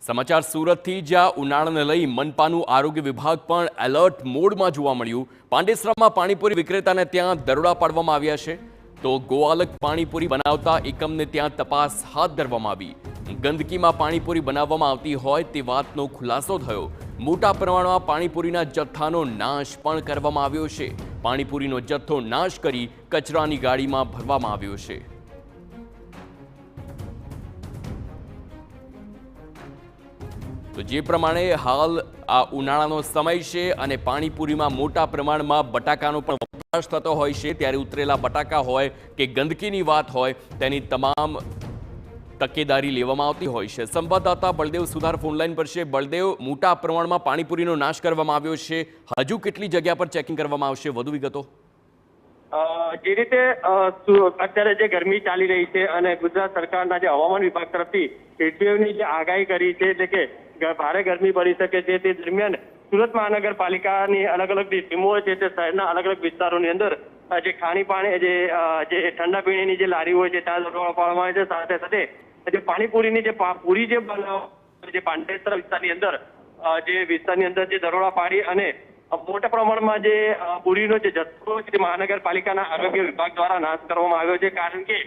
સમાચાર સુરતથી જ્યાં ઉનાળાને લઈ મનપાનું આરોગ્ય વિભાગ પણ એલર્ટ મોડમાં જોવા મળ્યું। પાંડેસરામાં પાણીપુરી વિક્રેતાને ત્યાં દરોડા પાડવામાં આવ્યા છે, તો ગોવાલક પાણીપુરી બનાવતા એકમને ત્યાં તપાસ હાથ ધરવામાં આવી। ગંદકીમાં પાણીપુરી બનાવવામાં આવતી હોય તે વાતનો ખુલાસો થયો। મોટા પ્રમાણમાં પાણીપુરીના જથ્થાનો નાશ પણ કરવામાં આવ્યો છે। પાણીપુરીનો જથ્થો નાશ કરી કચરાની ગાડીમાં ભરવામાં આવ્યો છે। તો જે પ્રમાણે હાલ આ ઉનાળાનો સમય છે અને પાણીપુરીમાં મોટા પ્રમાણમાં બટાકાનો પણ વપરાશ થતો હોય છે, ત્યારે ઉતરેલા બટાકા હોય કે ગંદકીની વાત હોય તેની તમામ તકેદારી લેવામાં આવતી હોય છે। સંવાદદાતા બળદેવ સુધાર ફોનલાઈન પર છે। બળદેવ, મોટા પ્રમાણમાં પાણીપુરીનો નાશ કરવામાં આવ્યો છે, હજુ કેટલી જગ્યા પર ચેકિંગ કરવામાં આવશે? વધુ વિગતો। જે રીતે અત્યારે જે ગરમી ચાલી રહી છે અને ગુજરાત સરકારના જે હવામાન વિભાગ તરફથી હીટવેવની જે આગાહી કરી છે, એટલે કે ભારે ગરમી પડી શકે છે, તે દરમિયાન સુરત મહાનગરપાલિકાની અલગ અલગ જે ટીમો છે તે શહેરના અલગ અલગ વિસ્તારોની અંદર જે ખાણી પાણી જે ઠંડા પીણીની જે લારી હોય છે ત્યાં દરોડા પાડવામાં આવે છે। સાથે સાથે જે પાણીપુરીની જે પૂરી જે જે પાંડેસરા વિસ્તારની અંદર જે દરોડા પાડી અને મોટા પ્રમાણમાં જે પૂરીનો જે જથ્થો છે મહાનગરપાલિકાના આરોગ્ય વિભાગ દ્વારા નાશ કરવામાં આવ્યો છે। કારણ કે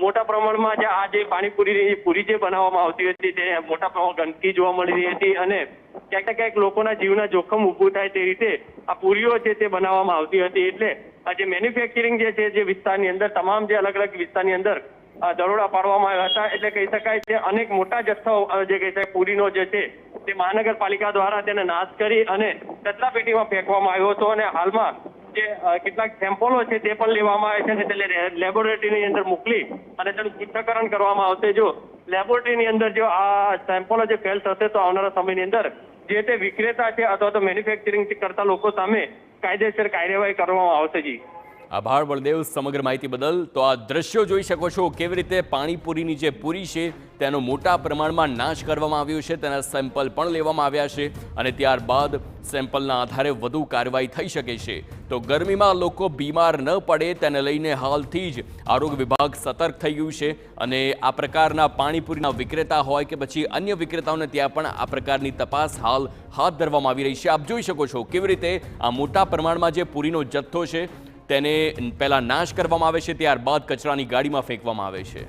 મોટા પ્રમાણમાં જે આ જે પાણીપુરીની પૂરી જે બનાવવામાં આવતી હતી તે મોટા પ્રમાણમાં ગંદકી જોવા મળી રહી હતી અને ક્યાંક ને ક્યાંક લોકોના જીવના જોખમ ઊભું થાય તે રીતે આ પૂરીઓ છે તે બનાવવામાં આવતી હતી। એટલે જે મેન્યુફેક્ચરિંગ જે છે જે વિસ્તારની અંદર તમામ જે અલગ અલગ વિસ્તારની અંદર દરોડા પાડવામાં આવ્યા હતા। એટલે કહી શકાય કે અનેક મોટા જથ્થો જે કહી શકાય પૂરીનો જે છે તે મહાનગરપાલિકા દ્વારા તેને નાશ કરી અને કચરાપેટીમાં ફેંકવામાં આવ્યો હતો અને હાલમાં જે કેટલાક સેમ્પલો છે તે પણ લેવામાં આવે છે અને તેને લેબોરેટરીની અંદર મોકલી અને તેનું પૃથ્થકરણ કરવામાં આવશે। જો લેબોરેટરીની અંદર જો આ સેમ્પલો જે ફેલ થશે તો આવનારા સમયની અંદર જે તે વિક્રેતા છે અથવા તો મેન્યુફેક્ચરિંગ કરતા લોકો સામે કાયદેસર કાર્યવાહી કરવામાં આવશે। જી આભાર બળદેવ સમગ્ર માહિતી બદલ। તો આ દ્રશ્યો જોઈ શકો છો કેવી રીતે પાણીપુરીની જે પૂરી છે તેનો મોટા પ્રમાણમાં નાશ કરવામાં આવ્યો છે, તેના સેમ્પલ પણ લેવામાં આવ્યા છે અને ત્યારબાદ સેમ્પલના આધારે વધુ કાર્યવાહી થઈ શકે છે। તો ગરમીમાં લોકો બીમાર ન પડે તેને લઈને હાલથી જ આરોગ્ય વિભાગ સતર્ક થઈ ગયું છે અને આ પ્રકારના પાણીપુરીના વિક્રેતા હોય કે પછી અન્ય વિક્રેતાઓને ત્યાં પણ આ પ્રકારની તપાસ હાલ હાથ ધરવામાં આવી રહી છે। આપ જોઈ શકો છો કેવી રીતે આ મોટા પ્રમાણમાં જે પૂરીનો જથ્થો છે તેને પહેલા નાશ કરવામાં આવે છે, ત્યારબાદ કચરાની ગાડીમાં ફેંકવામાં આવે છે।